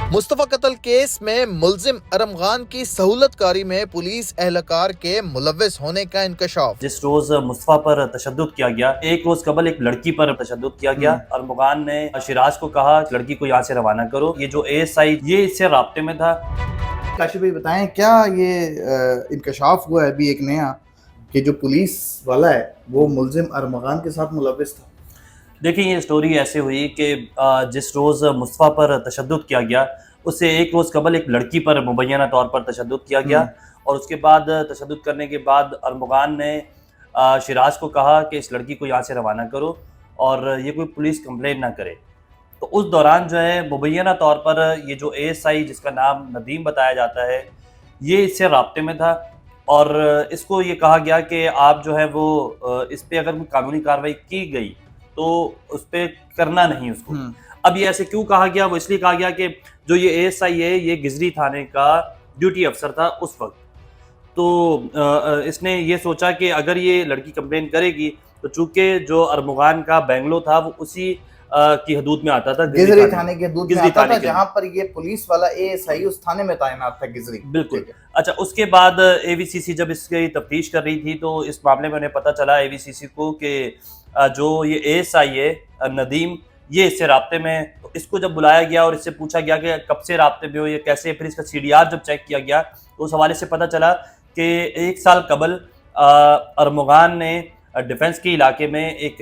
मुस्तफा कत्ल केस में मुलजिम अरमगान की सहूलतकारी में पुलिस एहलकार के मुलव्विस होने का इंकशाफ। जिस रोज मुस्तफा पर तशद्दुद किया गया, एक रोज कबल एक लड़की पर तशद्दुद किया गया। अरमगान ने शिराज को कहा लड़की को यहाँ से रवाना करो। ये जो ASI ये इससे राब्ते में था। काशिफ भाई बताएं, क्या ये इंकशाफ हुआ है अभी एक नया कि जो पुलिस वाला है वो मुलजिम अरमगान के साथ मुलव्विस था? देखिए, ये स्टोरी ऐसे हुई कि जिस रोज़ मुस्तफ़ा पर तशद्दुद किया गया, उससे एक रोज़ कबल एक लड़की पर मुबैना तौर पर तशद्दुद किया गया। और उसके बाद तशद्दुद करने के बाद अरमगान ने शिराज को कहा कि इस लड़की को यहाँ से रवाना करो और ये कोई पुलिस कंप्लेंट ना करे। तो उस दौरान जो है मुबैना तौर पर ये जो ASI जिसका नाम नदीम बताया जाता है, ये इससे राब्ते में था और इसको ये कहा गया कि आप जो है वो इस पर अगर कोई कानूनी कार्रवाई की गई तो उस पर करना नहीं उसको। अब ये ऐसे क्यों कहा गया? वो इसलिए कहा गया कि जो ये ASI है ये गिजरी थाने का ड्यूटी अफसर था उस वक्त। तो इसने ये सोचा कि अगर ये लड़की कंप्लेन करेगी तो चूंकि जो अरमगान का बेंगलो था वो उसी की हदूद में आता था, गिजरी थाने के हदूद में आता था, जहां पर ये पुलिस वाला ASI उस थाने में तैनात था, गिजरी। बिल्कुल। अच्छा, उसके बाद AVCC जब इसकी तफ्तीश कर रही थी तो इस मामले में उन्हें पता चला AVCC को कि जो ये ASI है नदीम, ये इससे राब्ते में। तो इसको जब बुलाया गया और इससे पूछा गया कि कब से राब्ते में हो, ये कैसे, फिर इसका CDR जब चेक किया गया तो उस हवाले से पता चला कि 1 साल कबल अरमगान ने डिफेंस के इलाके में एक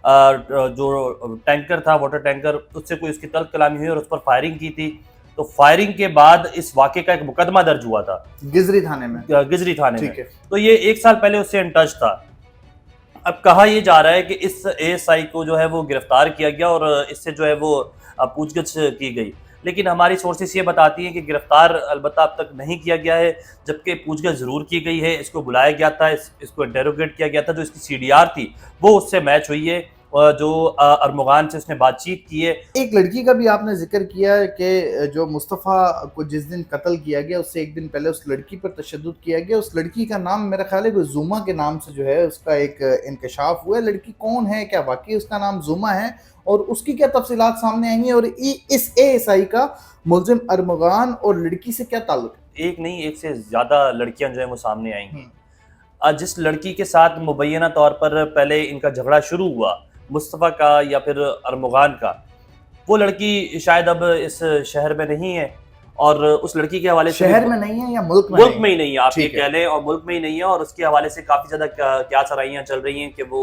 जो टैंकर था, वाटर टैंकर, उससे कोई उसकी तल्ख कलामी हुई और उस पर फायरिंग की थी। तो फायरिंग के बाद इस वाक़े का एक मुकदमा दर्ज हुआ था गिजरी थाने में। तो ये 1 साल पहले उससे इन टच था। अब कहा यह जा रहा है कि इस ASI को जो है वो गिरफ्तार किया गया और इससे जो है वो पूछगछ की गई, लेकिन हमारी सोर्सेस ये बताती हैं कि गिरफ्तार अलबत्ता अब तक नहीं किया गया है, जबकि पूछगछ ज़रूर की गई है। इसको बुलाया गया था, इसको इंटेरोगेट किया गया था। जो इसकी CDR थी वो उससे मैच हुई है, जो अरमगान से उसने बातचीत की है। एक लड़की का भी आपने जिक्र किया है कि जो मुस्तफ़ा को जिस दिन कत्ल किया गया उससे एक दिन पहले उस लड़की पर तशद्दुद किया गया। उस लड़की का नाम मेरा ख्याल है कोई जुमा के नाम से जो है उसका एक इंकशाफ हुआ है। लड़की कौन है, क्या वाकई उसका नाम जुमा है और उसकी क्या तफसीलात सामने आई हैं, और इस ASI का मुलजिम अरमगान और लड़की से क्या ताल्लुक? एक नहीं, एक से ज़्यादा लड़कियां जो है वो सामने आएंगी। जिस लड़की के साथ मुबैना तौर पर पहले इनका झगड़ा शुरू हुआ, मुस्तफ़ा का या फिर अरमगान का, वो लड़की शायद अब इस शहर में नहीं है और उस लड़की के हवाले से शहर में नहीं है या मुल्क में ही नहीं है, आप ये कह लें, और मुल्क में ही नहीं है। और उसके हवाले से काफ़ी ज़्यादा क्या सराहियाँ चल रही हैं कि वो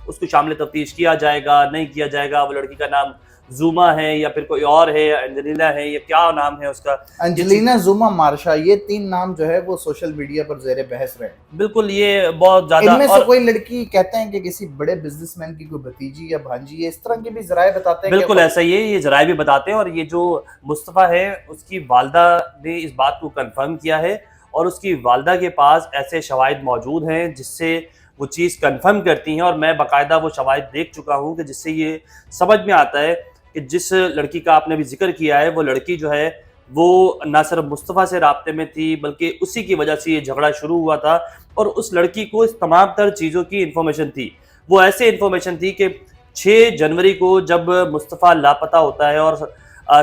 उसको शामिल तफ्तीश किया जाएगा, नहीं किया जाएगा। वो लड़की का नाम जुमा है या फिर कोई और है, अंजलिना है, या क्या नाम है उसका, अंजलिना, जुमा, मार्शा, ये 3 नाम जो है वो सोशल मीडिया पर ज़ेरे बहस रहे हैं। बिल्कुल, ये बहुत ज्यादा। इनमें से कोई लड़की कहते हैं कि किसी बड़े बिजनेसमैन की कोई भतीजी या भांजी है, इस तरह के भी जराए बताते हैं। बिल्कुल ऐसा ही है, ये जराए भी बताते हैं। और ये जो मुस्तफ़ा है उसकी वालदा ने इस बात को कंफर्म किया है और उसकी वालदा के पास ऐसे शवाहिद मौजूद हैं जिससे वो चीज़ कंफर्म करती हैं। और मैं बाकायदा वो शवाहिद देख चुका हूँ कि जिससे ये समझ में आता है कि जिस लड़की का आपने भी जिक्र किया है, वो लड़की जो है वो ना सिर्फ मुस्तफ़ा से राब्ते में थी बल्कि उसी की वजह से ये झगड़ा शुरू हुआ था। और उस लड़की को इस तमाम तर चीज़ों की इन्फॉर्मेशन थी। वो ऐसे इन्फॉर्मेशन थी कि 6 जनवरी को जब मुस्तफ़ा लापता होता है और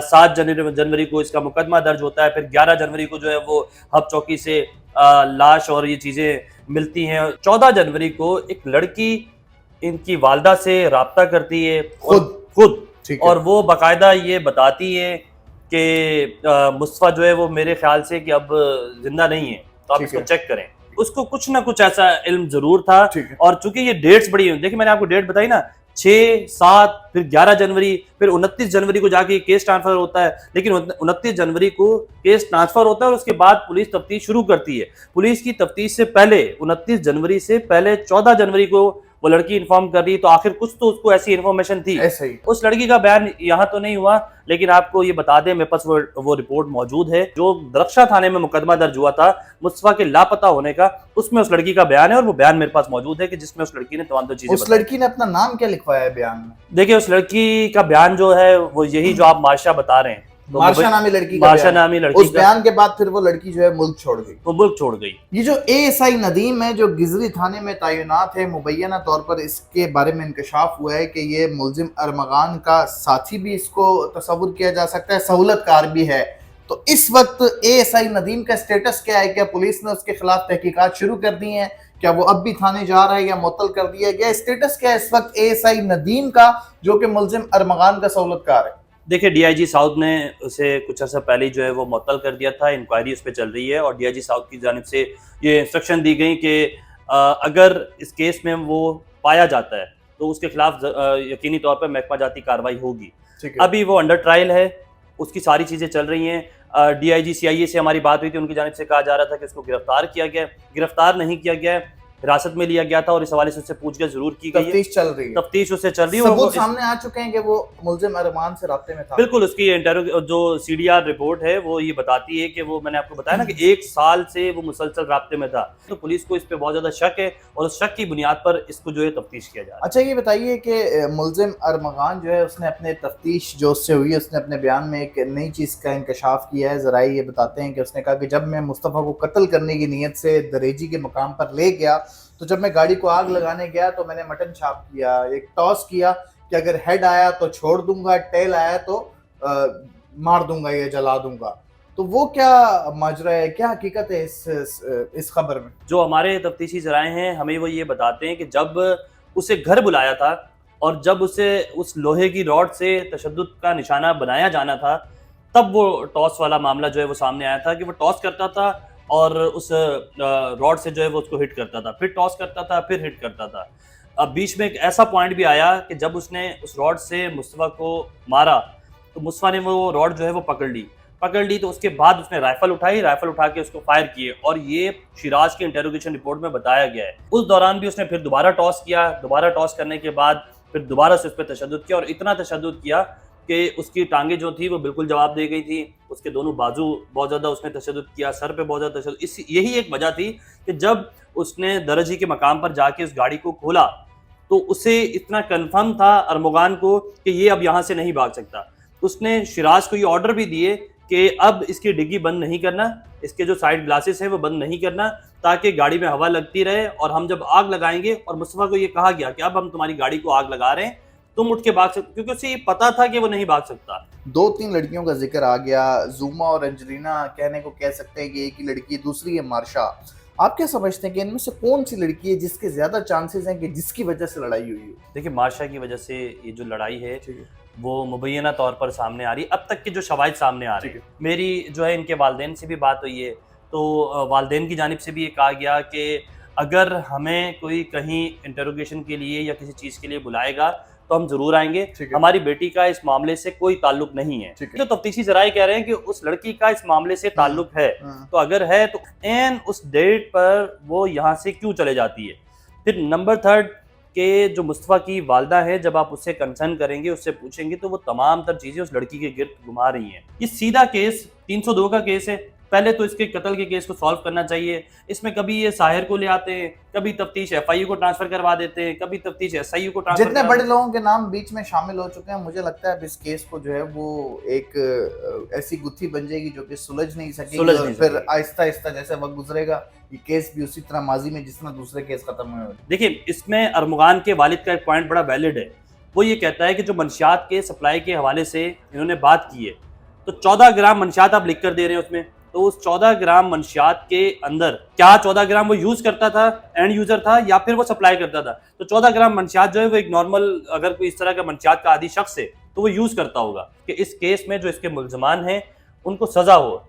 7 जनवरी को इसका मुकदमा दर्ज होता है, फिर 11 जनवरी को जो है वो हब चौकी से लाश और ये चीज़ें मिलती हैं। 14 जनवरी को एक लड़की इनकी वालदा से राब्ता करती है खुद और वो बाकायदा ये बताती है कि मुस्तफ़ा जो है वो मेरे ख्याल से कि अब जिंदा नहीं है, तो आप इसको चेक करें। उसको कुछ ना कुछ ऐसा इल्म जरूर था। और चूंकि ये डेट्स बड़ी हुई, देखिए मैंने आपको डेट बताई ना, 6, 7, फिर 11 जनवरी, फिर 29 जनवरी को जाके केस ट्रांसफर होता है। लेकिन 29 जनवरी को केस ट्रांसफर होता है और उसके बाद पुलिस तफ्तीश शुरू करती है। पुलिस की तफ्तीश से पहले 29 जनवरी से पहले 14 जनवरी को वो लड़की इन्फॉर्म कर रही, तो आखिर कुछ तो उसको ऐसी इन्फॉर्मेशन थी। उस लड़की का बयान यहाँ तो नहीं हुआ, लेकिन आपको ये बता दें, मेरे पास वो रिपोर्ट मौजूद है जो दरख्शा थाने में मुकदमा दर्ज हुआ था मुस्तफ़ा के लापता होने का, उसमें उस लड़की का बयान है और वो बयान मेरे पास मौजूद है कि जिसमें उस लड़की ने तमाम चीजें। उस लड़की ने अपना नाम क्या लिखवाया है बयान में? देखिए, उस लड़की का बयान जो है वो यही जो आप मार्शा बता रहे हैं, तो मार्शा नामी लड़की का मार्शा बयान। नामी उस लड़की का बयान के बाद फिर वो लड़की जो है मुल्क छोड़ गई। वो मुल्क छोड़ गई। ये जो एएसआई नदीम है जो गिजरी थाने में तैनात है, मुबैना तौर पर इसके बारे में इंकशाफ हुआ है कि ये मुलजिम अरमगान का साथी भी इसको तस्वुर किया जा सकता है, सहूलतकार भी है। तो इस वक्त एएसआई नदीम का स्टेटस क्या है? क्या पुलिस ने उसके खिलाफ तहकीकात शुरू कर दी हैं? क्या वो अब भी थाने जा रहा है या मुअत्तल कर दिया गया? स्टेटस क्या है इस वक्त एएसआई नदीम का जो कि मुलजिम अरमगान का सहूलतकार है? देखिए, डीआईजी साउथ ने उसे कुछ अर्सा पहले ही जो है वो मुअत्तल कर दिया था। इंक्वायरी उस पर चल रही है और डीआईजी साउथ की जानिब से ये इंस्ट्रक्शन दी गई कि अगर इस केस में वो पाया जाता है तो उसके खिलाफ यकीनी तौर पर महकमा जाती कार्रवाई होगी। अभी वो अंडर ट्रायल है, उसकी सारी चीज़ें चल रही हैं। डीआईजी सीआईए से हमारी बात हुई थी, उनकी जानिब से कहा जा रहा था कि उसको गिरफ्तार किया गया, गिरफ्तार नहीं किया गया, हिरासत में लिया गया था और इस हवाले से उससे पूछताछ जरूर की गई है। तफ्तीश चल रही है, तफ्तीश उससे चल रही है। सबूत सामने आ चुके हैं कि वो मुलजिम अरमान से राब्ते में था। बिल्कुल, उसकी जो सीडीआर रिपोर्ट है वो ये बताती है कि वो, मैंने आपको बताया ना कि 1 साल से वो मुसलसल राब्ते में था। तो पुलिस को इस पे बहुत ज्यादा शक है और उस शक की बुनियाद पर इसको जो है तफ्तीश किया जा रहा है। अच्छा, ये बताइए कि मुलजिम अरमगान जो है उसने अपने तफ्तीश जो उससे हुई है, उसने अपने बयान में एक नई चीज़ का इंकशाफ किया है। ज़राए ये बताते हैं कि उसने कहा कि जब मैं मुस्तफ़ा को कत्ल करने की नीयत से दरेजी के मकाम पर ले गया तो जब मैं गाड़ी को आग लगाने गया तो मैंने मटन छाप किया, एक टॉस किया कि अगर हेड आया तो छोड़ दूंगा, टेल आया तो मार दूंगा या जला दूंगा। तो वो क्या माजरा है, क्या हकीकत है इस खबर में? जो हमारे तफ्तीशी ज़राए हैं हमें वो ये बताते हैं कि जब उसे घर बुलाया था और जब उसे उस लोहे की रॉड से तशद्दुद का निशाना बनाया जाना था, तब वो टॉस वाला मामला जो है वो सामने आया था कि वो टॉस करता था और उस रॉड से जो है वो उसको हिट करता था, फिर टॉस करता था, फिर हिट करता था। अब बीच में एक ऐसा पॉइंट भी आया कि जब उसने उस रॉड से मुस्तफ़ा को मारा तो मुस्तफ़ा ने वो रॉड जो है वो पकड़ ली तो उसके बाद उसने राइफल उठा के उसको फायर किए और ये शिराज की इंटेरोगेशन रिपोर्ट में बताया गया है। उस दौरान भी उसने फिर दोबारा टॉस किया, दोबारा टॉस करने के बाद फिर दोबारा से उस पर तशद्दुद किया और इतना तशद्दुद किया कि उसकी टांगें जो थी वो बिल्कुल जवाब दे गई थी, उसके दोनों बाजू बहुत ज़्यादा उसने तशद्दुद किया, सर पे बहुत ज़्यादा तशद्दुद। यही एक वजह थी कि जब उसने दरजी के मकाम पर जाके उस गाड़ी को खोला तो उसे इतना कन्फर्म था अरमगान को कि ये अब यहाँ से नहीं भाग सकता। उसने शिराज को ये ऑर्डर भी दिए कि अब इसकी डिग्गी बंद नहीं करना, इसके जो साइड ग्लासेस हैं वो बंद नहीं करना, ताकि गाड़ी में हवा लगती रहे और हम जब आग लगाएंगे, और मुस्तफ़ा को ये कहा गया कि अब हम तुम्हारी गाड़ी को आग लगा रहे हैं, तुम उठ के भाग सकते, क्योंकि उसे ये पता था कि वो नहीं भाग सकता। 2-3 लड़कियों का जिक्र आ गया, ज़ुमा और अंजलिना कहने को कह सकते हैं कि एक ही लड़की है, दूसरी है मार्शा। आप क्या समझते हैं कि इनमें से कौन सी लड़की है जिसके ज्यादा चांसेस हैं कि जिसकी वजह से लड़ाई हुई है? देखिए, मार्शा की वजह से ये जो लड़ाई है वो मुबैना तौर पर सामने आ रही है, अब तक के जो शवाहिद सामने आ रहे हैं। मेरी जो है इनके वालिदैन से भी बात हुई है, तो वालिदैन की जानिब से भी ये कहा गया कि अगर हमें कोई कहीं इंटरोगेशन के लिए या किसी चीज़ के लिए बुलाएगा तो हम जरूर आएंगे, हमारी बेटी का इस मामले से कोई ताल्लुक नहीं है। तो तफ्तीशी ज़राए कह रहे हैं कि उस लड़की का इस मामले से ताल्लुक है, तो अगर है तो एन उस डेट पर वो यहाँ से क्यों चले जाती है। फिर नंबर 3 के जो मुस्तफ़ा की वालदा है, जब आप उससे कंसर्न करेंगे, उससे पूछेंगे, तो वो तमाम तर चीज़ें उस लड़की के गिर्द घुमा रही हैं। ये सीधा केस 302 का केस है, पहले तो इसके कत्ल के केस को सॉल्व करना चाहिए। इसमें कभी ये साहिर को ले आते हैं, कभी तफ्तीश एफआईयू को ट्रांसफर करवा देते हैं, कभी तफ्तीश एसआईयू को ट्रांसफर। जितने बड़े लोगों के नाम बीच में शामिल हो चुके हैं, मुझे लगता है इस केस को जो है वो एक ऐसी गुत्थी बन जाएगी जो कि सुलझ नहीं सकेगी और फिर आहिस्ता आहिस्ता जैसे वक्त गुजरेगा ये केस भी उसी तरह माजी में जिस तरह दूसरे केस खत्म हुए। देखिए, इसमें अरमगान के वालिद का एक पॉइंट बड़ा वैलिड है। वो ये कहता है कि जो मंशियात के सप्लाई के हवाले से इन्होंने बात की है, तो 14 ग्राम मंशियात आप लिख कर दे रहे हैं उसमें, तो उस 14 ग्राम मंशियात के अंदर क्या 14 ग्राम वो यूज करता था, एंड यूजर था, या फिर वो सप्लाई करता था? तो 14 ग्राम मंशियात जो है वो एक नॉर्मल, अगर कोई इस तरह का मंशियात का आदी शख्स है तो वो यूज करता होगा कि इस केस में जो इसके मुल्ज़मान हैं उनको सजा हो।